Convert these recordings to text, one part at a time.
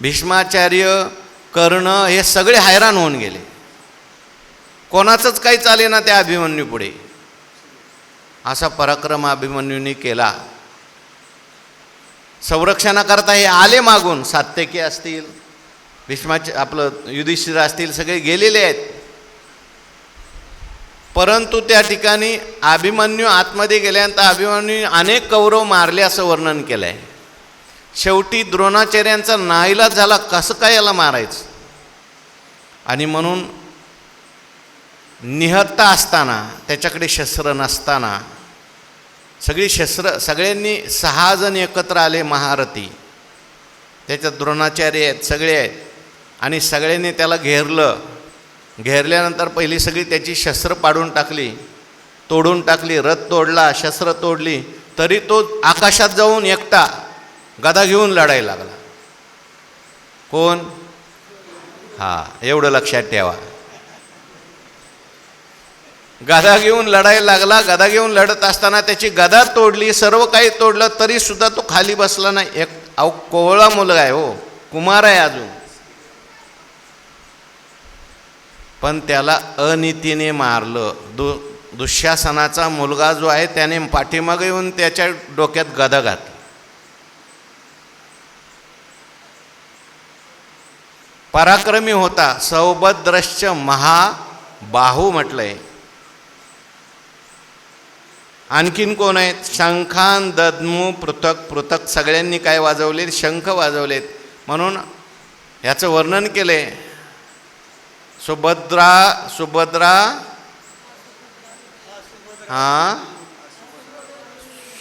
भीष्माचार्य, कर्ण हे सगळे हैराण होऊन गेले. कोणाचंच काही चालेना त्या अभिमन्यू पुढे. असा पराक्रम अभिमन्यूने केला. संरक्षणाकरता हे आले मागून, सात्यकी असतील, आपलं युधिष्ठिर असतील, सगळे गेलेले आहेत. परंतु त्या ठिकाणी अभिमन्यू आतमध्ये गेल्यानंतर अभिमन्यू अनेक कौरव मारले असं वर्णन केलं आहे. शेवटी द्रोणाचार्यांचा नाईलाज झाला, कसं काय याला मारायचं. आणि म्हणून निहत्ता असताना, त्याच्याकडे शस्त्र नसताना, सगळी शस्त्र सगळ्यांनी 6 जण एकत्र आले महारथी. त्याच्यात द्रोणाचार्य आहेत, सगळे आहेत. आणि सगळ्यांनी त्याला घेरलं. घेरल्यानंतर पहिली सगळी त्याची शस्त्र पाडून टाकली, तोडून टाकली, रथ तोडला, शस्त्र तोडली. तरी तो आकाशात जाऊन एकटा गदा घेऊन लढायला लागला. कोण? एवढं लक्षात ठेवा. गदा घेऊन लढायला लागला. गदा घेऊन लढत असताना त्याची गदा तोडली, सर्व काही तोडलं, तरी सुद्धा तो खाली बसला नाही. कोवळा मुलगा आहे, हो, कुमार आहे अजून. पण त्याला अनितीने मारलं. दुःशासनाचा मुलगा जो आहे त्याने पाठीमागे येऊन त्याच्या डोक्यात गदा घातली. पराक्रमी होता, सौभद्रश्च महाबाहू म्हटलंय. आणखीन कोण आहेत? शंखान दद्मू पृथक पृथक, सगळ्यांनी काय वाजवलेत? शंख वाजवलेत. म्हणून याचं वर्णन केले. सुभद्रा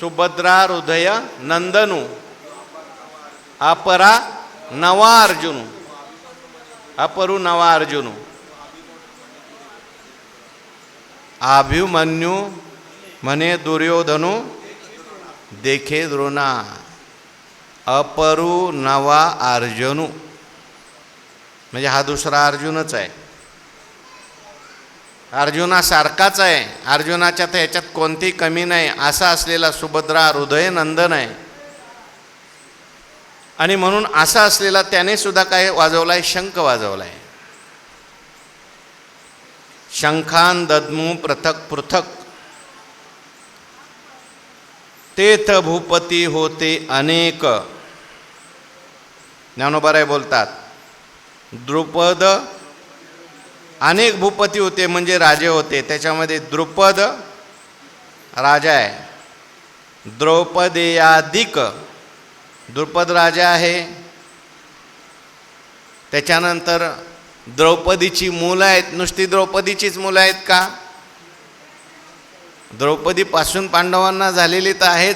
सुभद्रा हृदय नंदनू अपरा नवा अर्जुनू, अपरू नवा अर्जुनू. अभिमन्यू म्हणे दुर्योधनू देखे द्रोणा, अपरू नवा अर्जुनू. म्हणजे हा दुसरा अर्जुनच आहे, अर्जुनासारखाच आहे. अर्जुनाच्या तर ह्याच्यात कोणतीही कमी नाही असा असलेला सुभद्रा हृदय नंदन आहे. आणि म्हणून असा असलेला त्याने सुद्धा काय वाजवलाय? शंख वाजवलाय. शंखान दद्मू पृथक पृथक, तेथ भूपती होते अनेक. ज्ञानोबाराय बोलतात, द्रुपद अनेक भूपती होते म्हणजे राजे होते. त्याच्यामध्ये द्रुपद राजा आहे, द्रौपदेयाधिक द्रुपद राजा आहे. त्याच्यानंतर द्रौपदीची मुलं आहेत. नुसती द्रौपदीचीच मुलं आहेत का? द्रौपदीपासून पांडवांना झालेली तर आहेत,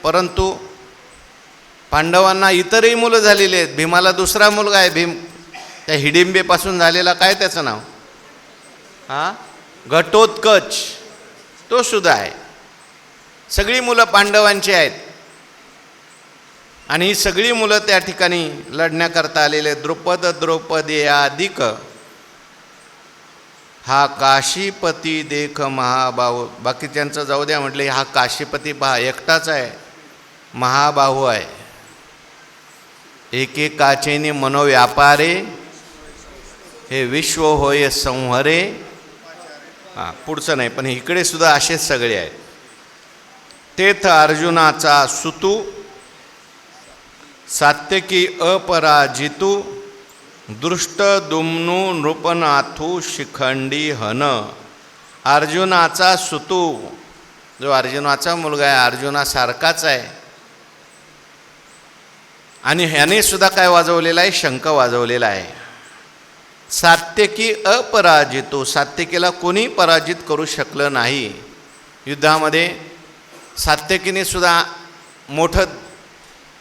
परंतु पांडवांना इतरही मुलं झालेली आहेत. भीमाला दुसरा मुलगा आहे, भीम त्या हिडिंबेपासून झालेला, काय त्याचं नाव? घटोत्कच, तो सुद्धा आहे. सगळी मुलं पांडवांची आहेत. आणि ही सगळी मुलं त्या ठिकाणी लढण्याकरता आलेले. द्रुपद द्रौपदेयाधिक हा काशीपती देख महाबाहू. बाकीच्यांचं जाऊ द्या म्हटले, हा काशीपती पहा एकटाच आहे, महाबाहू आहे. एकेकाचेने मनोव्यापारे हे विश्व होय संहरे. पुढचं नाही, पण इकडे सुद्धा असेच सगळे आहेत. तेथ अर्जुनाचा सुतू सात्यकी अपराजितू, दृष्ट दुम्नू नृपनाथू शिखंडी हन. अर्जुनाचा सुतू, जो अर्जुनाचा मुलगा आहे, अर्जुनासारखाच आहे. आणि ह्याने सुद्धा काय वाजवलेला आहे? शंख वाजवलेला आहे. सात्यकी अपराजितो, सात्यकीला कोणी पराजित करू शकलं नाही. युद्धामध्ये सात्यकीने सुद्धा मोठं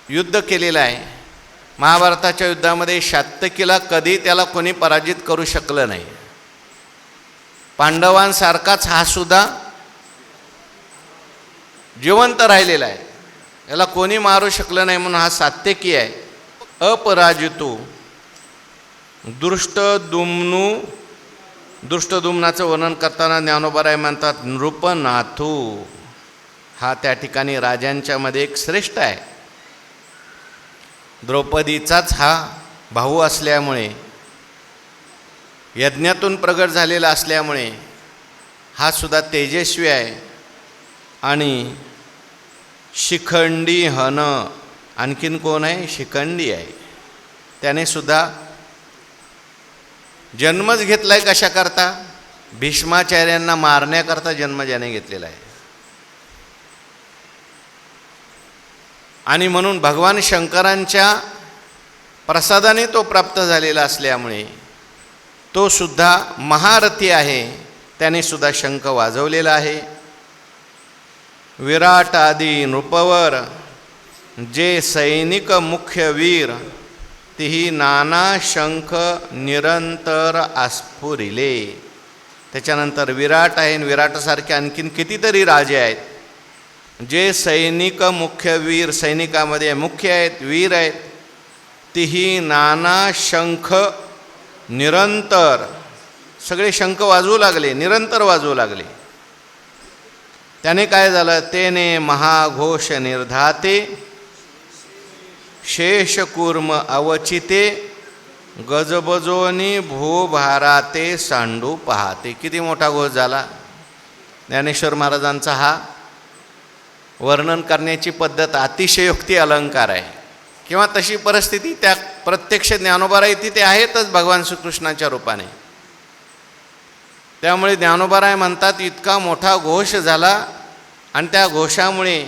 युद्ध केलेलं आहे. महाभारताच्या युद्धामध्ये सात्यकीला कधी त्याला कोणी पराजित करू शकलं नाही. पांडवांसारखाच हा सुद्धा जिवंत राहिलेला आहे, याला कोणी मारू शकलं नाही. म्हणून हा सात्यकी आहे. अपराजितो दृष्टद्युम्नू, दृष्टद्युम्नाचं वर्णन करताना ज्ञानोबाराय म्हणतात नृपनाथू. हा त्या ठिकाणी राजांच्या मध्ये एक श्रेष्ठ आहे. द्रौपदीचाच हा भाऊ असल्यामुळे, यज्ञातून प्रगट झालेला असल्यामुळे हा सुद्धा तेजस्वी आहे. आणि शिखंडी हन, आणखीन कोण आहे? शिखंडी आहे. त्याने सुद्धा जन्मच घेतला आहे. कशाकरता? भीष्माचार्यांना मारण्याकरता जन्म ज्याने घेतलेला आहे. आणि म्हणून भगवान शंकरांच्या प्रसादाने तो प्राप्त झालेला असल्यामुळे तो सुद्धा महारथी आहे. त्याने सुद्धा शंख वाजवलेला आहे. विराट आदी नृपवर जे सैनिक मुख्य वीर, तिही नाना शंख निरंतर आस्फुरिले. त्याच्यानंतर विराट आहे. विराटासारखे आणखीन कितीतरी राजे आहेत, जे सैनिक मुख्य वीर, सैनिकामध्ये मुख्य आहेत, वीर आहेत. तिही नाना शंख निरंतर, सगळे शंख वाजवू लागले, निरंतर वाजवू लागले. त्याने काय झालं? तेने महाघोष निर्धाते, शेषकूर्म अवचिते, गजबजोनी भूभाराते सांडू पाहते. किती मोठा घोष झाला. ज्ञानेश्वर महाराजांचा हा वर्णन करण्याची पद्धत अतिशयोक्ती अलंकार आहे, किंवा तशी परिस्थिती त्या प्रत्यक्ष ज्ञानोबाराय तिथे आहेतच भगवान श्रीकृष्णाच्या रूपाने. त्यामुळे ज्ञानोबाराय म्हणतात इतका मोठा घोष झाला, आणि त्या घोषामुळे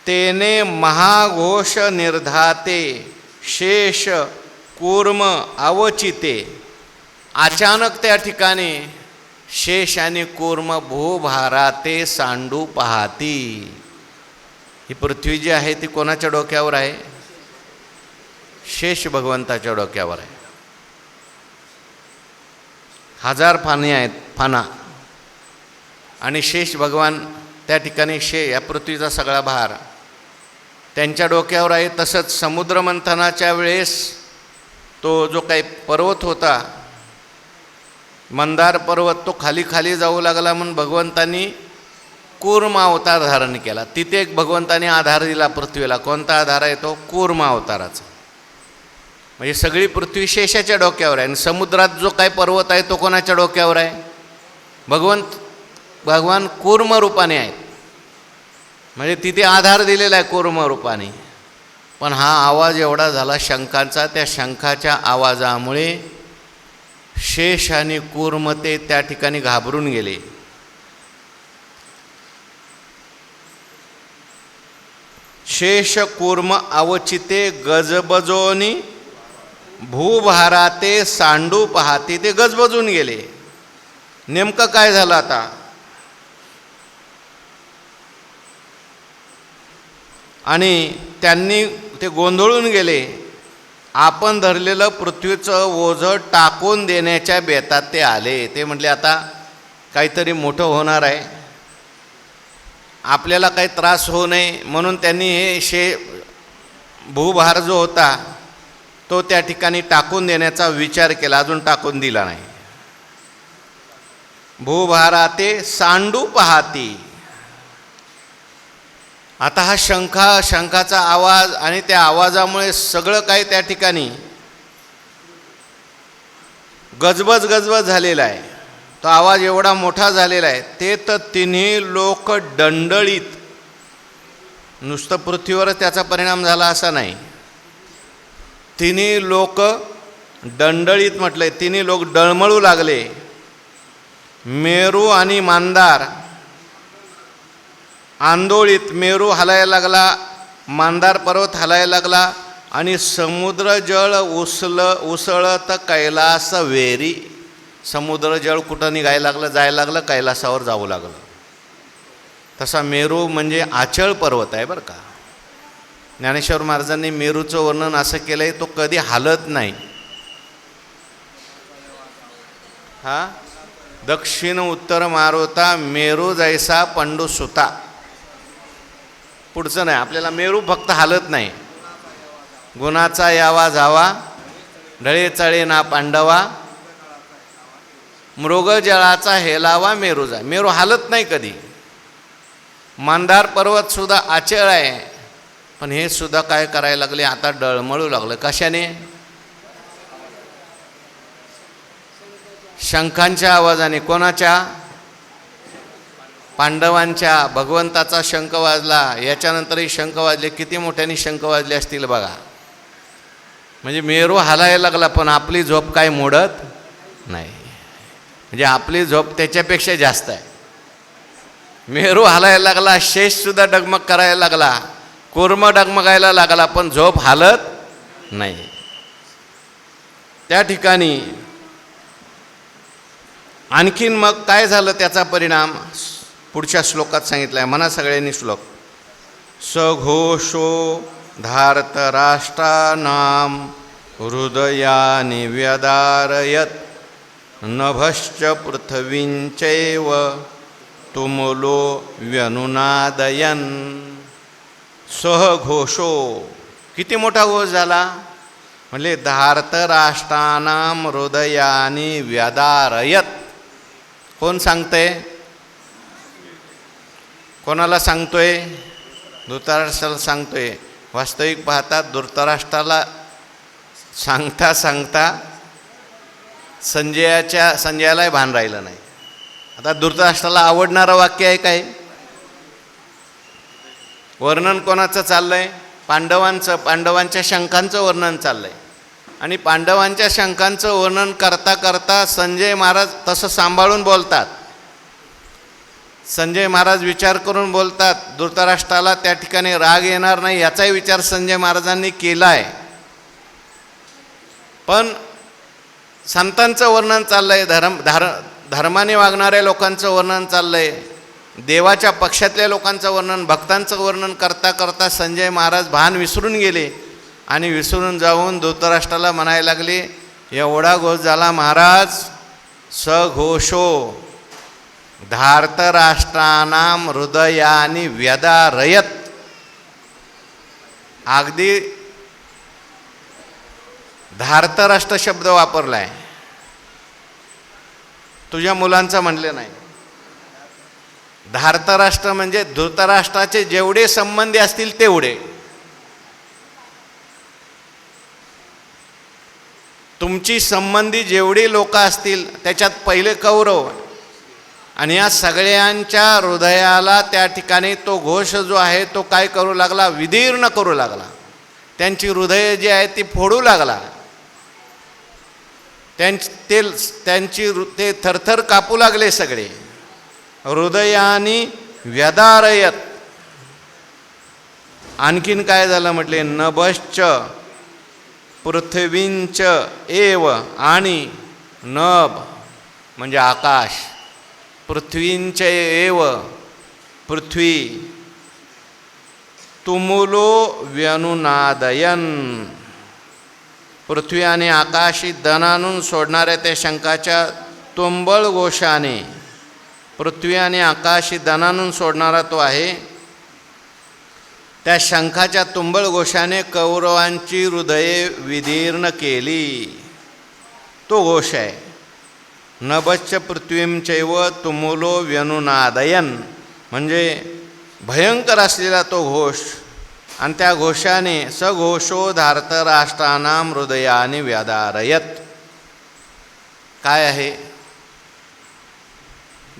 तेने महाघोष निर्धाते शेष कूर्म अवचिते. अचानक त्या ठिकाणी शेष आणि कूर्म भूभाराते सांडू पाहती. ही पृथ्वी जी आहे ती कोणाच्या डोक्यावर आहे? शेष भगवंताच्या डोक्यावर आहे. 1000 फाने आहेत, फाना, आणि शेष भगवान त्या ठिकाणी या पृथ्वीचा सगळा भार त्यांच्या डोक्यावर आहे. तसंच समुद्रमंथनाच्या वेळेस तो जो काही पर्वत होता, मंदार पर्वत, तो खाली खाली जाऊ लागला म्हणून भगवंतांनी कूर्म अवतार धारण केला. तिथे एक भगवंताने आधार दिला पृथ्वीला. कोणता आधार आहे तो? कूर्म अवताराचा. म्हणजे सगळी पृथ्वी शेषाच्या डोक्यावर आहे, आणि समुद्रात जो काही पर्वत आहे तो कोणाच्या डोक्यावर आहे? भगवान कूर्म रूपाने आहेत. म्हणजे तिथे आधार दिलेला आहे कूर्म रूपाने. पण हा आवाज एवढा झाला शंखांचा, त्या शंखाच्या आवाजामुळे शेष आणि कूर्म ते त्या ठिकाणी घाबरून गेले. शेष कूर्म अवचिते गजबजोनी भूभाराते सांडू पाहते. ते गजबजून गेले. नेमकं काय झालं आता? आणि त्यांनी ते गोंधळून गेले. आपण धरलेलं पृथ्वीचं ओझं टाकून देण्याच्या बेतात ते आले. ते म्हटले आता काहीतरी मोठं होणार आहे, आपल्याला काही त्रास होऊ नये म्हणून त्यांनी हे भूभार जो होता तो त्या ठिकाणी टाकून देण्याचा विचार केला. अजून टाकून दिला नाही. भूभाराते सांडू पाहती. आता हा शंखाचा आवाज, आणि त्या आवाजामुळे सगळं काही त्या ठिकाणी गजबज झालेला आहे. तो आवाज एवढा मोठा झालेला आहे. ते तर तिन्ही लोक दंडळीत, नुसतं पृथ्वीवर त्याचा परिणाम झाला असा नाही, तिन्ही लोक दंडळीत म्हटलंय. तिन्ही लोक डळमळू लागले. मेरू आणि मांदार आंदोळीत. मेरू हलायला लागला, मांदार पर्वत हलायला लागला, आणि समुद्र जळ उसळत कैलास वेरी. समुद्र जळ कुठं निघायला लागलं, जायला लागलं, कैलासावर जाऊ लागलं. तसा मेरू म्हणजे आचळ पर्वत आहे बरं का. ज्ञानेश्वर महाराजांनी मेरूचं वर्णन असं केलं आहे, तो कधी हालत नाही. हा दक्षिण उत्तर मारोता मेरू जैसा पंडू सुता. पुढचं नाही आपल्याला. मेरू फक्त हालत नाही. गुणाचा यावा जावा, ढळे चळे ना पांडवा, मृगजळाचा हेलावा मेरूजा. मेरू हालत नाही कधी. मंदार पर्वत सुद्धा अचळ आहे, पण हे सुद्धा काय करायला लागले, आता डळमळू लागलं. कशाने? शंखांच्या आवाजाने. कोणाच्या? पांडवांच्या. भगवंताचा शंख वाजला, याच्यानंतरही शंख वाजले. किती मोठ्याने शंख वाजले असतील बघा. म्हणजे मेरू हालायला लागला, पण आपली झोप काय मोडत नाही. म्हणजे आपली झोप त्याच्यापेक्षा जास्त आहे. मेरू हालायला लागला, शेषसुद्धा डगमग करायला लागला, कूर्म डगमगायला लागला, पण झोप हालत नाही. त्या ठिकाणी आणखीन मग काय झालं, त्याचा परिणाम पुढच्या श्लोकात सांगितला आहे. म्हणा सगळ्यांनी श्लोक. सघोषो धार्तराष्ट्राणां हृदयानि व्यदारयत् नभश्च पृथ्वींचैव तुमुलो व्यनुनादयन्. सहघोषो, किती मोठा घोष झाला. म्हणजे धार्तराष्ट्राणां हृदयानि व्यदारयत्. कोण सांगतंय? कोणाला सांगतोय? धृतराष्ट्राला सांगतोय. वास्तविक पाहता धृतराष्ट्राला सांगता सांगता संजयालाही भान राहिलं नाही. आता धृतराष्ट्राला आवडणारं वाक्य आहे काय? वर्णन कोणाचं चाललंय? पांडवांचं. पांडवांच्या शंखांचं वर्णन चाललंय. आणि पांडवांच्या शंखांचं वर्णन करता करता संजय महाराज तसं सांभाळून बोलतात. संजय महाराज विचार करून बोलतात. धृतराष्ट्राला त्या ठिकाणी राग येणार नाही याचाही विचार संजय महाराजांनी केला आहे. पण संतांचं वर्णन चाललं आहे, धर्माने वागणाऱ्या लोकांचं वर्णन चाललं आहे, देवाच्या पक्षातल्या लोकांचं वर्णन, भक्तांचं वर्णन करता करता संजय महाराज भान विसरून गेले. आणि विसरून जाऊन धृतराष्ट्राला म्हणायला लागले, एवढा घोष झाला महाराज. सघोषो धार्तराष्ट्राणां हृदयानि व्यदारयत्. अगदी धार्तराष्ट्र शब्द वापरलाय. तुझ्या मुलांचं म्हणले नाही. धार्तराष्ट्र म्हणजे धृतराष्ट्राचे जेवढे संबंधी असतील तेवढे. तुमची संबंधी जेवढी लोक असतील त्याच्यात पहिले कौरव. आणि या सगळ्यांच्या हृदयाला त्या ठिकाणी तो घोष जो आहे तो काय करू लागला? विदीर्ण करू लागला. त्यांची हृदय जी आहे ती फोडू लागला. ते थरथर कापू लागले सगळे. हृदयानी व्यदारयत. आणखीन काय झालं म्हटले? नभश्च पृथ्वींच एव. आणि नभ म्हणजे आकाश, पृथ्वींच एव पृथ्वी, तुमुलो व्यनुनादयन. पृथ्वी आणि आकाशी दणानून सोडणाऱ्या त्या शंखाच्या तुंबळ घोषाने, पृथ्वी आणि आकाशी दणानून सोडणारा तो आहे, त्या शंखाच्या तुंबळ घोषाने कौरवांची हृदये विदीर्ण केली. तो घोष आहे. नभश्च पृथ्वींचैव तुमुलो व्यनुनादयन. म्हणजे भयंकर असलेला तो घोष. आणि त्या घोषाने सघोषो धार्तराष्ट्राणां हृदयानि व्यदारयत. काय आहे?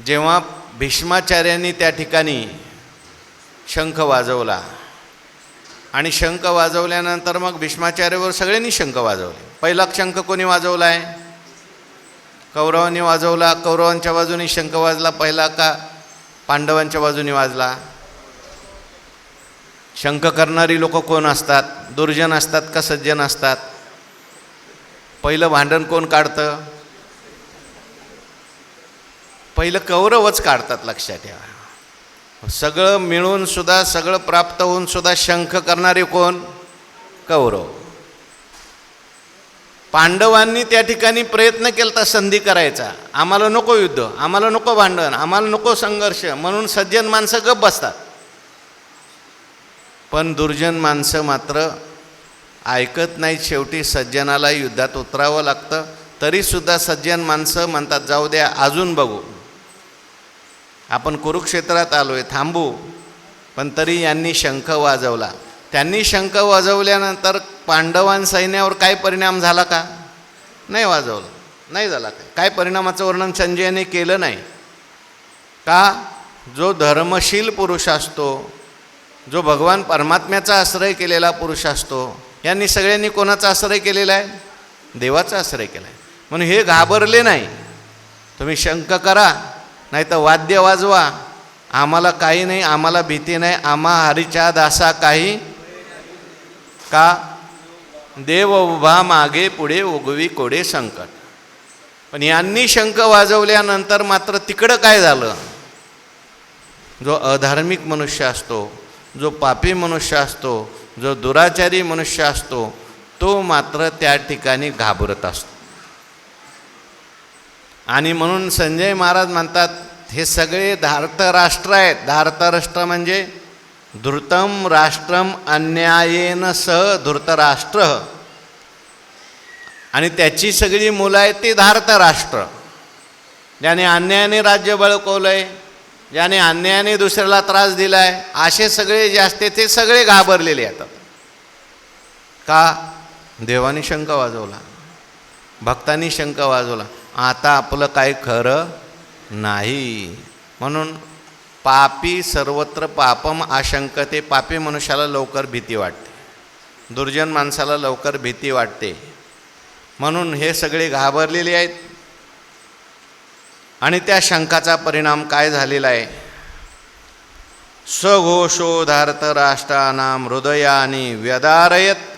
जेव्हा भीष्माचार्यांनी त्या ठिकाणी शंख वाजवला आणि शंख वाजवल्यानंतर मग भीष्माचार्यावर सगळ्यांनी शंख वाजवले. पहिला शंख कोणी वाजवला आहे? कौरवांनी वाजवला. कौरवांच्या बाजूने शंख वाजला पहिला का पांडवांच्या बाजूने वाजला? शंख करणारी लोक कोण असतात? दुर्जन असतात का सज्जन असतात? पहिलं भांडण कोण काढतं? पहिलं कौरवच काढतात. लक्षात ठेवा. सगळं मिळून सुद्धा, सगळं प्राप्त होऊन सुद्धा शंख करणारे कोण? कौरव. पांडवांनी त्या ठिकाणी प्रयत्न केला संधी करायचा. आम्हाला नको युद्ध, आम्हाला नको भांडण, आम्हाला नको संघर्ष, म्हणून सज्जन माणसं गप्प बसतात. पण दुर्जन माणसं मात्र ऐकत नाहीत. शेवटी सज्जनाला युद्धात उतरावं लागतं. तरीसुद्धा सज्जन माणसं म्हणतात, जाऊ द्या, अजून बघू, आपण कुरुक्षेत्रात आलो आहे, थांबू. पण तरी यांनी शंख वाजवला. त्यांनी शंख वाजवल्यानंतर पांडवां सैन्यावर काय परिणाम झाला का? नाही वाजवलं, नाही झाला. काय परिणामाचं वर्णन संजयाने केलं नाही का? जो धर्मशील पुरुष असतो, जो भगवान परमात्म्याचा आश्रय केलेला पुरुष असतो, यांनी सगळ्यांनी कोणाचा आश्रय केलेला आहे? देवाचा आश्रय केला आहे. म्हणून हे घाबरले नाही. तुम्ही शंख करा, नाही तर वाद्य वाजवा, आम्हाला काही नाही, आम्हाला भीती नाही, आम्हा हरीच्या दासा काही का? देव उभा मागे पुढे उगवी कोडे संकट. पण यांनी शंख वाजवल्यानंतर मात्र तिकडं काय झालं? जो अधार्मिक मनुष्य असतो, जो पापी मनुष्य असतो, जो दुराचारी मनुष्य असतो, तो मात्र त्या ठिकाणी घाबरत असतो. आणि म्हणून संजय महाराज म्हणतात, हे सगळे धार्तराष्ट्र आहेत. धार्तराष्ट्र म्हणजे धृतम राष्ट्रम अन्यायेन सह धृतराष्ट्र, आणि त्याची सगळी मुलं आहेत ती धार्तराष्ट्र. ज्याने अन्यायाने राज्य बळकवलंय, ज्याने अन्यायाने दुसऱ्याला त्रास दिलाय, असे सगळे जे असते ते सगळे घाबरलेले येतात. का? देवानी शंख वाजवला, भक्तांनी शंख वाजवला, आता आपलं काही खरं नाही. म्हणून पापी सर्वत्र पापम आशंकते. पापी मनुष्याला लवकर भीती वाटते, दुर्जन माणसाला लवकर भीती वाटते. म्हणून हे सगळे घाबरलेले आहेत. आणि त्या शंखाचा परिणाम काय झालेला आहे? सघोषो धार्तराष्ट्राणां हृदयानि व्यदारयत.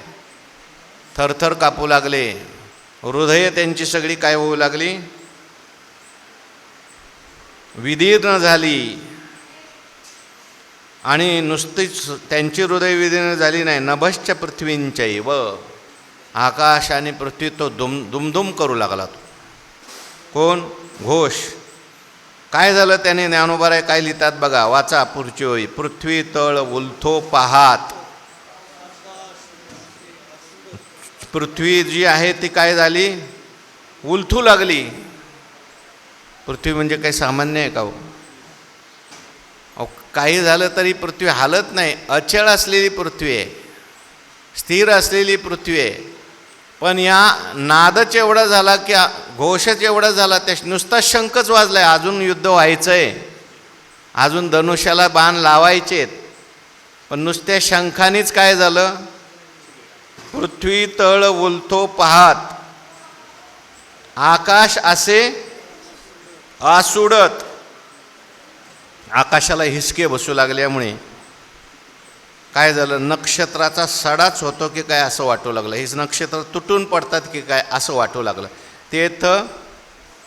थरथर कापू लागले, हृदय त्यांची सगळी काय होऊ लागली? विदीर्ण झाली. आणि नुसतीच त्यांची हृदय विदीर्ण झाली नाही, नभश्च पृथ्वींचैव, आकाश आणि पृथ्वी तो दुमदुम करू लागला. तो कोण? घोष. काय झालं त्याने? ज्ञानोबाराय काय लिहितात बघा, वाचा पुढची होई. पृथ्वी तळ उलथो पाहात. पृथ्वी जी आहे ती काय झाली? उलथू लागली. पृथ्वी म्हणजे काही सामान्य आहे का हो? काही झालं तरी पृथ्वी हालत नाही. अचळ असलेली पृथ्वी आहे, स्थिर असलेली पृथ्वी आहे. पण या नादच एवढा झाला की घोषच एवढा झाला, त्या नुसता शंखच वाजलाय. अजून युद्ध व्हायचं आहे, अजून धनुष्याला बाण लावायचेत, पण नुसत्या शंखानेच काय झालं? पृथ्वी तळ उलथो पाहात, आकाश असे आसुडत. आकाशाला हिसके बसू लागल्यामुळे काय झालं? नक्षत्राचा सडाच होतो की काय असं वाटू लागलं. हे नक्षत्र तुटून पडतात की काय असं वाटू लागलं. तेथं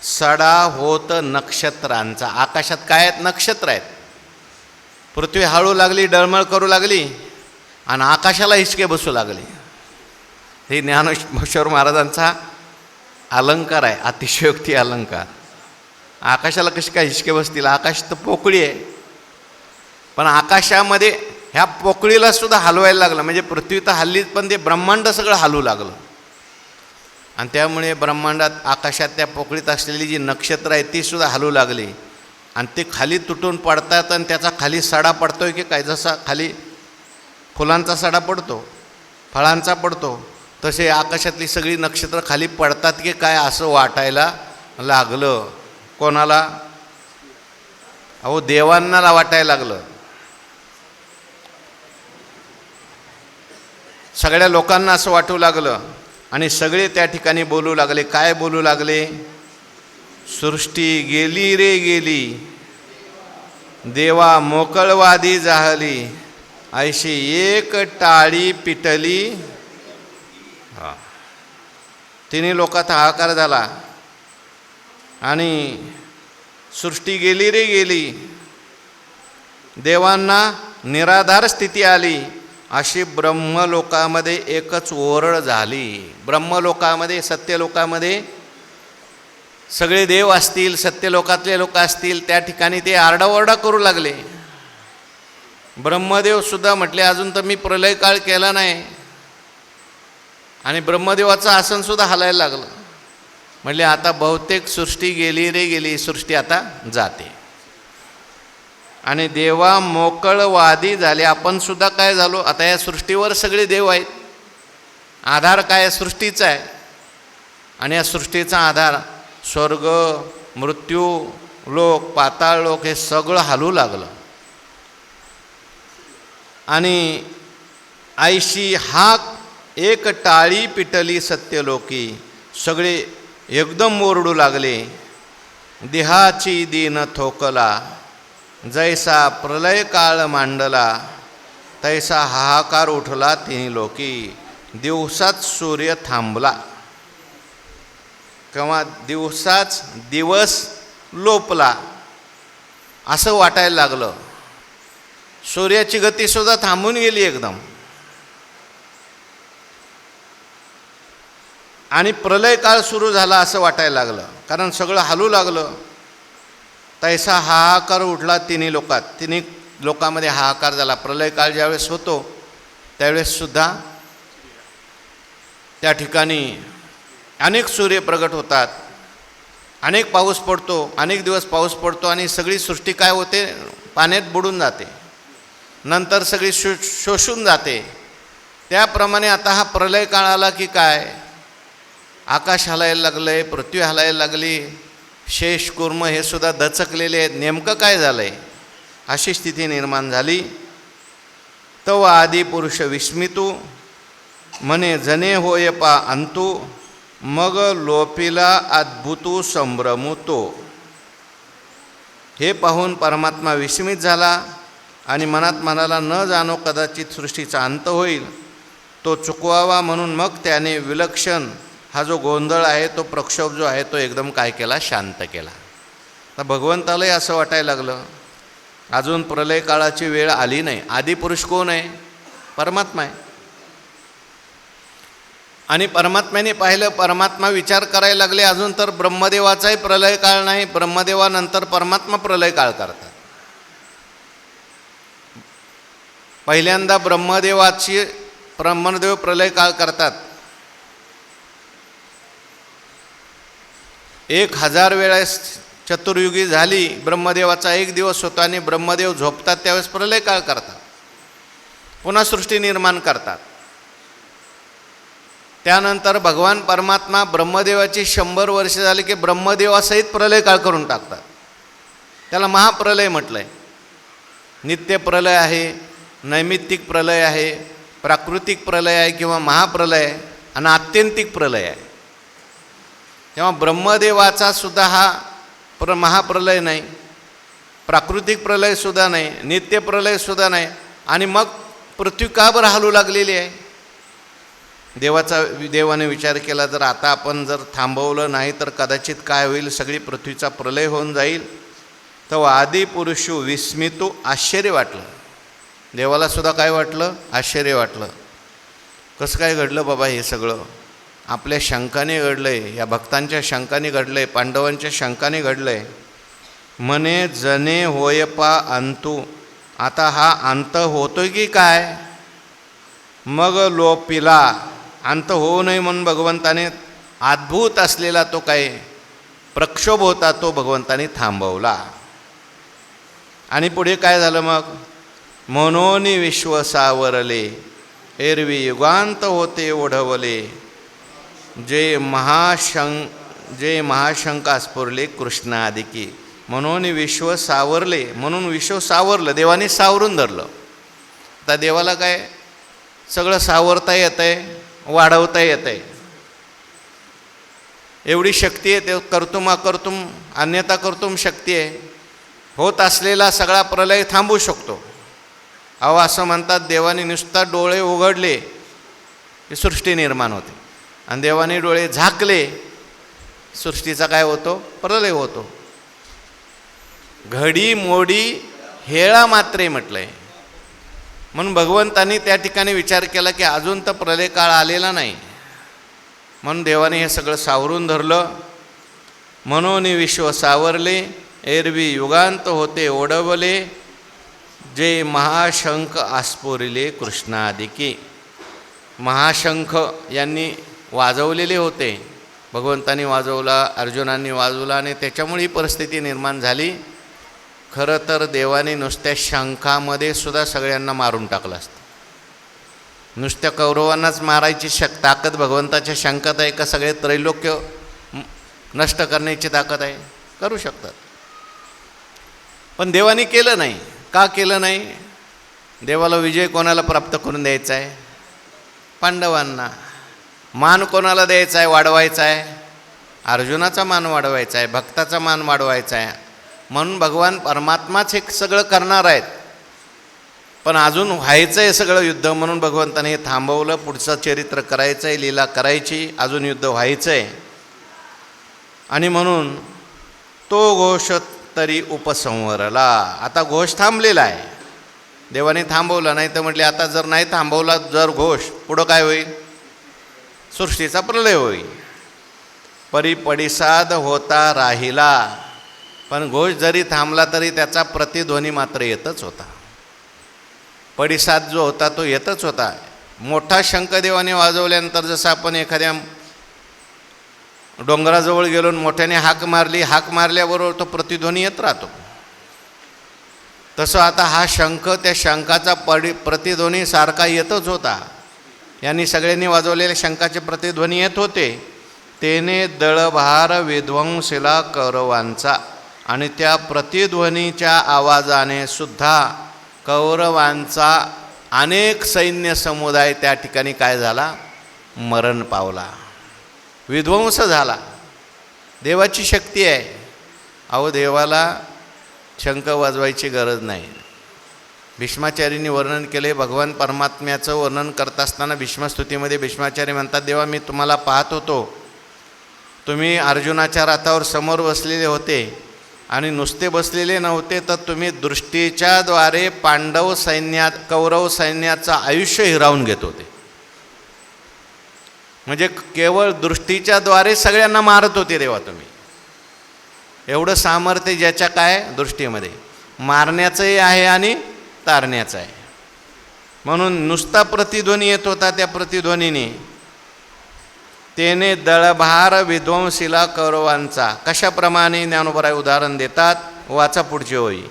सडा होत नक्षत्रांचा. आकाशात काय आहेत? नक्षत्र आहेत. पृथ्वी हळू लागली, डळमळ करू लागली, आणि आकाशाला हिसके बसू लागले. हे ज्ञानेश्वर महाराजांचा अलंकार आहे, अतिशयोक्ती अलंकार. आकाशाला कशी काय हिसके बसतील? आकाश तर पोकळी आहे, पण आकाशामध्ये ह्या पोकळीला सुद्धा हलवायला लागलं. म्हणजे पृथ्वी तर हल्लीच, पण ते ब्रह्मांड सगळं हलू लागलं. आणि त्यामुळे ब्रह्मांडात आकाशात त्या पोकळीत असलेली जी नक्षत्र आहेत ती सुद्धा हलू लागली, आणि ते खाली तुटून पडतात. आणि त्याचा खाली सडा पडतोय की काय? जसा खाली फुलांचा सडा पडतो, फळांचा पडतो, तसे आकाशातली सगळी नक्षत्र खाली पडतात की काय असं वाटायला लागलं. कोणाला? अहो देवांना वाटायला लागलं. सगळ्या लोकांना असं वाटू लागलं. आणि सगळे त्या ठिकाणी बोलू लागले. काय बोलू लागले? सृष्टी गेली रे गेली, देवा मोकळवादी जाहली, ऐशी एक टाळी पिटली. तिन्ही लोकात हाहाकार झाला. आणि सृष्टी गेली रे गेली, देवांना निराधार स्थिती आली, अशी ब्रह्मलोकामध्ये एकच ओरड झाली. ब्रह्मलोकामध्ये, सत्यलोकामध्ये सगळे देव असतील, सत्यलोकातले लोक असतील, त्या ठिकाणी ते आरडाओरडा करू लागले. ब्रह्मदेव सुद्धा म्हटले, अजून तर मी प्रलय काळ केला नाही. आणि ब्रह्मदेवाचं आसनसुद्धा हलायला लागलं. म्हटले आता बहुतेक सृष्टी गेली रे गेली, सृष्टी आता जाते. आणि देवा मोकळवादी झाले. आपण सुद्धा काय झालो, आता या सृष्टीवर सगळे देव आहेत. आधार काय सृष्टीचा आहे, आणि या सृष्टीचा आधार स्वर्ग, मृत्यू लोक, पाताळ लोक हे सगळं हलू लागलं. आणि आईशी हाक एक टाळी पिटली सत्यलोकी. सगळे एकदम ओरडू लागले. देहाची दीन थोकला, जैसा प्रलय काळ मांडला, तैसा हाहाकार उठला तिन्ही लोकी. दिवसात सूर्य थांबला, किंवा दिवसाच दिवस लोपला असं वाटायला लागलं. सूर्याची गतीसुद्धा थांबून गेली एकदम. आणि प्रलय काळ सुरू झाला असं वाटायला लागलं, कारण सगळं हलू लागलं. तैसा हाहाकार उठला तिन्ही लोकात. तिन्ही लोकांमध्ये हाहाकार झाला. प्रलय काळ ज्यावेळेस होतो त्यावेळेससुद्धा त्या ठिकाणी अनेक सूर्य प्रगट होतात, अनेक पाऊस पडतो, अनेक दिवस पाऊस पडतो, आणि सगळी सृष्टी काय होते, पाण्यात बुडून जाते, नंतर सगळी शोषून जाते. त्याप्रमाणे आता हा प्रलय काळ आला की काय, आकाश हलायला लागलं आहे, पृथ्वी हलायला लागली, शेष कुर्म हे सुद्धा दचकलेले आहेत. नेमकं काय झालं आहे, अशी स्थिती निर्माण झाली. तव आदी पुरुष विस्मितू, म्हणे जने होय पा अंतू, मग लोपिला अद्भुतू संभ्रमू तो. हे पाहून परमात्मा विस्मित झाला आणि मनात म्हणाला, न जाणो कदाचित सृष्टीचा अंत होईल. तो चुकवावा म्हणून मग त्याने विलक्षण हा जो गोंधळ आहे, तो प्रक्षोभ जो आहे, तो एकदम काय केला, शांत केला. तर भगवंतालाही असं वाटायला लागलं अजून प्रलय काळाची वेळ आली नाही. आदिपुरुष कोण आहे, परमात्मा आहे. आणि परमात्म्याने पाहिलं, परमात्मा विचार करायला लागले, अजून तर ब्रह्मदेवाचाही प्रलय काळ नाही, ब्रह्मदेवानंतर परमात्मा प्रलय काळ करतात. पहिल्यांदा ब्रह्मदेव प्रलय काळ करतात. 1000 वेळेस चतुर्युगी झाली, ब्रह्मदेवाचा 1 दिवस होता, आणि ब्रह्मदेव झोपतात त्यावेळेस प्रलय काळ करतात, पुन्हा सृष्टी निर्माण करतात. त्यानंतर भगवान परमात्मा ब्रह्मदेवाची 100 वर्षे झाली की ब्रह्मदेवासहित प्रलय काळ करून टाकतात. त्याला महाप्रलय म्हटलं आहे. नित्य प्रलय आहे, नैमित्तिक प्रलय आहे, प्राकृतिक प्रलय आहे किंवा महाप्रलय आहे, आणि आत्यंतिक प्रलय आहे. तेव्हा ब्रह्मदेवाचा सुद्धा हा महाप्रलय नाही, प्राकृतिक प्रलयसुद्धा नाही, नित्य प्रलयसुद्धा नाही. आणि मग पृथ्वी का बरं हलू लागलेली आहे. देवाने विचार केला, जर आता आपण जर थांबवलं नाही तर कदाचित काय होईल, सगळी पृथ्वीचा प्रलय होऊन जाईल. तर आदिपुरुषू विस्मितू, आश्चर्य वाटलं. देवालासुद्धा काय वाटलं, आश्चर्य वाटलं. कसं काय घडलं बाबा हे सगळं, आपल्या शंकाने घडलं आहे, या भक्तांच्या शंकाने घडलं आहे, पांडवांच्या शंकाने घडलं आहे. म्हणे जने होय पा अंतू, आता हा अंत होतोय की काय. मग लोपिला, अंत होऊ नये म्हणून भगवंताने अद्भुत असलेला तो काय प्रक्षोभ होता तो भगवंताने थांबवला. आणि पुढे काय झालं मग, म्हणून विश्व सावरले, एरवी युगांत होते ओढवले, जे महाशंका स्फुरले कृष्णादिकी. म्हणून विश्व सावरले, म्हणून विश्व सावरलं, देवाने सावरून धरलं. आता देवाला काय सगळं सावरता येतं आहे, वाढवता येतं आहे, एवढी शक्ती आहे. ते कर्तुम अकर्तुम अन्यथा कर्तुम शक्ती आहे. होत असलेला सगळा प्रलय थांबवू शकतो. अहो असं म्हणतात, देवाने नुसता डोळे उघडले की सृष्टी निर्माण होते, आणि देवाने डोळे झाकले सृष्टीचा काय होतो, प्रलय होतो. घडी मोडी हेळा मात्रे म्हटलं आहे. म्हणून भगवंतांनी त्या ठिकाणी विचार केला की अजून तर प्रलय काळ आलेला नाही, म्हणून देवाने हे सगळं सावरून धरलं. म्हणून विश्व सावरले, एरवी युगांत होते ओढवले, जे महाशंख आस्फुरिले कृष्णादिकी. महाशंख यांनी वाजवलेले होते, भगवंतांनी वाजवला, अर्जुनांनी वाजवला, आणि त्याच्यामुळे ही परिस्थिती निर्माण झाली. खरं तर देवाने नुसत्या शंखामध्ये सुद्धा सगळ्यांना मारून टाकलं असतं. नुसत्या कौरवांनाच मारायची ताकद भगवंताच्या शंखात आहे का सगळे त्रैलोक्य नष्ट करण्याची ताकद आहे? करू शकतात. पण देवाने केलं नाही. का केलं नाही? देवाला विजय कोणाला प्राप्त करून द्यायचा आहे? पांडवांना. मान कोणाला द्यायचा आहे, वाढवायचा आहे? अर्जुनाचा मान वाढवायचा आहे, भक्ताचा मान वाढवायचा आहे. म्हणून भगवान परमात्माच हे सगळं करणार आहेत. पण अजून व्हायचं आहे सगळं युद्ध, म्हणून भगवंताने हे थांबवलं. पुढचं चरित्र करायचं आहे, लीला करायची, अजून युद्ध व्हायचं आहे. आणि म्हणून तो घोष तरी उपसंवरला. आता घोष थांबलेला आहे, देवाने थांबवला. नाही तर म्हटले आता जर नाही थांबवला जर घोष, पुढं काय होईल? सृष्टीचा प्रलय होईल. परिपडिसाद होता राहिला. पण घोष जरी थांबला तरी त्याचा प्रतिध्वनी मात्र येतच होता. पडिसाद जो होता तो येतच होता. मोठा शंख देवाने वाजवल्यानंतर जसं आपण एखाद्या डोंगराजवळ गेलो मोठ्याने हाक मारली, हाक मारल्याबरोबर तो प्रतिध्वनी येत राहतो. तसं आता हा शंख, त्या शंखाचा प्रतिध्वनी सारखा येतच होता. यांनी सगळ्यांनी वाजवलेल्या शंखाचे प्रतिध्वनी येत होते. तेने दळभार विध्वंसिला कौरवांचा. आणि त्या प्रतिध्वनीच्या आवाजाने सुद्धा कौरवांचा अनेक सैन्य समुदाय त्या ठिकाणी काय झाला? मरण पावला, विध्वंस झाला. देवाची शक्ती आहे. अहो, देवाला शंख वाजवायची गरज नाही. भीष्माचार्यांनी वर्णन केले. भगवान परमात्म्याचं वर्णन करत असताना भीष्मस्तुतीमध्ये भीष्माचार्य म्हणतात, देवा मी तुम्हाला पाहत होतो, तुम्ही अर्जुनाच्या रथावर समोर बसलेले होते आणि नुसते बसलेले नव्हते, तर तुम्ही दृष्टीच्या द्वारे कौरव सैन्याचं आयुष्य हिरावून घेत होते. म्हणजे केवळ दृष्टीच्या द्वारे सगळ्यांना मारत होते देवा तुम्ही. एवढं सामर्थ्य ज्याच्या काय दृष्टीमध्ये मारण्याचंही आहे आणि तारण्याचं आहे. म्हणून नुसता प्रतिध्वनी येत होता. त्या प्रतिध्वनीने तेने दळभार विध्वंसिला कौरवांचा. कशाप्रमाणे ज्ञानोबराय उदाहरण देतात, वाचा पुढची ओळी.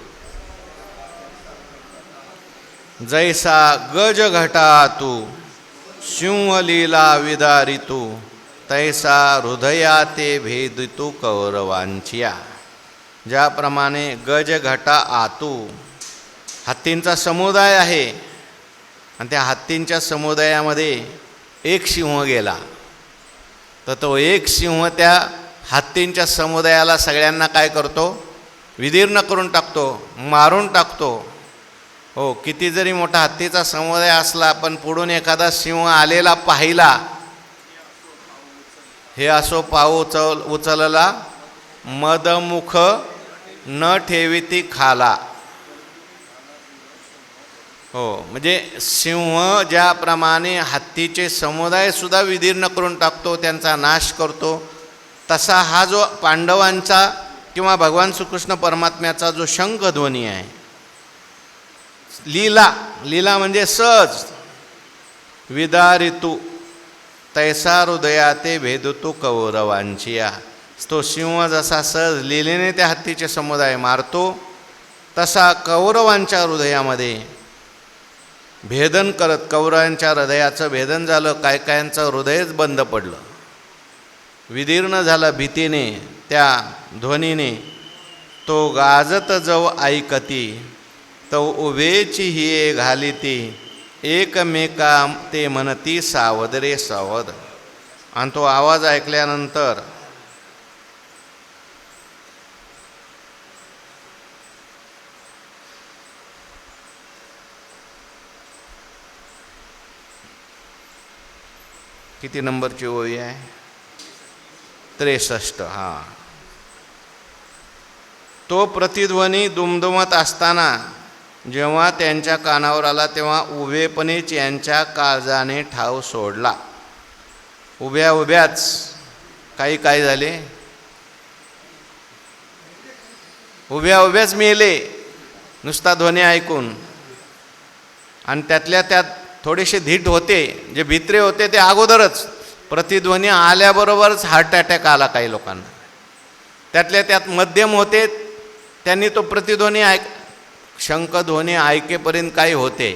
जैसा गज घटा तू सिंहलीला विदारितू, तैसा हृदयाते भेदितू कौरवांचिया. ज्याप्रमाणे गज घटा आतू, हत्तींचा समुदाय आहे आणि त्या हत्तींच्या समुदायामध्ये एक सिंह गेला, तर तो एक सिंह त्या हत्तींच्या समुदायाला सगळ्यांना काय करतो? विदीर्ण करून टाकतो, मारून टाकतो. हो, किती जरी मोठा हत्तीचा समुदाय असला, पण पुढून एखादा सिंह आलेला पाहिला, हे असो पाव उचलला, मदमुख न ठेविती खाला. हो, म्हणजे सिंह ज्याप्रमाणे हत्तीचे समुदायसुद्धा विदीर्ण करून टाकतो, त्यांचा नाश करतो, तसा हा जो पांडवांचा किंवा भगवान श्रीकृष्ण परमात्म्याचा जो शंखध्वनी आहे, लीला म्हणजे सहज, विदारितू तैसा हृदयाते भेदतू कौरवांचिया. तो सिंह जसा सहज लीलेने त्या हत्तीचे समुदाय मारतो, तसा कौरवांच्या हृदयामध्ये भेदन करत, कौरवांच्या हृदयाचं भेदन झालं. काय कायांचं हृदयच बंद पडलं, विदीर्ण झालं भीतीने, त्या ध्वनीने. तो गाजत जव ऐकती, तो उभेची हिये घालिती, एकमेका ते म्हणती सावध रे सावध. आणि तो आवाज ऐकल्यानंतर किती नंबरची ओळी आहे? 63. हां. तो प्रतिध्वनी दुमदुमत असताना जेव्हा त्यांच्या कानावर आला, तेव्हा उभेपणेच यांच्या काळजाने ठाव सोडला. उभ्या उभ्याच काही काय झाले? उभ्या उभ्याच मेले नुसता ध्वनी ऐकून. आणि त्यातल्या त्यात थोडेसे धीट होते, जे भित्रे होते ते अगोदरच प्रतिध्वनी आल्याबरोबरच हार्ट अटॅक आला काही लोकांना. त्यातल्या त्यात मध्यम होते त्यांनी तो प्रतिध्वनी शंखध्वनी ऐकेपर्यंत काही होते,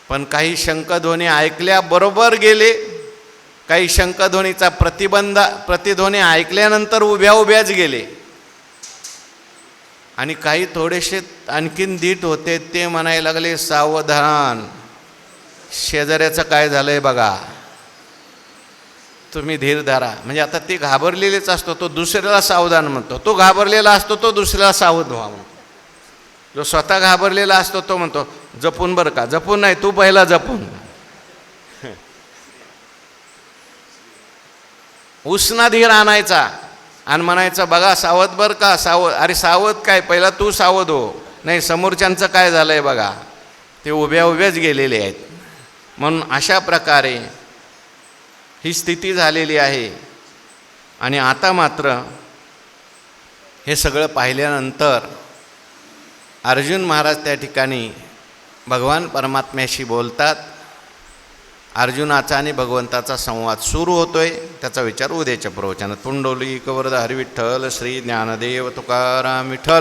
पण काही शंखध्वनी ऐकल्याबरोबर गेले, काही शंखध्वनीचा प्रतिध्वनी ऐकल्यानंतर उभ्या उभ्याच गेले, आणि काही थोडेसे आणखीन धीट होते, ते म्हणायला लागले सावधान, शेजाऱ्याचं काय झालंय बघा, तुम्ही धीर धरा. म्हणजे आता ते घाबरलेलेच असतो, तो दुसऱ्याला सावधान म्हणतो, तो घाबरलेला असतो तो दुसऱ्याला सावध व्हा म्हणतो. जो स्वतः घाबरलेला असतो तो म्हणतो जपून बरं का, जपून नाही, तू पहिला जपून. उसना धीर आणायचा आणि म्हणायचं बघा सावध बरं का, सावध. अरे सावध काय, पहिला तू सावध हो. नाही, समोरच्यांचं काय झालंय बघा, ते उभ्या उभ्याच गेलेले आहेत. म्हणून अशा प्रकारे ही स्थिती झालेली आहे. आणि आता मात्र हे सगळं पाहिल्यानंतर अर्जुन महाराज त्या ठिकाणी भगवान परमात्म्याशी बोलतात. अर्जुनाचा आणि भगवंताचा संवाद सुरू होतोय. त्याचा विचार उद्याच्या प्रवचनात. पुंडलिक वरद हरी विठ्ठल, श्री ज्ञानदेव तुकाराम विठ्ठल.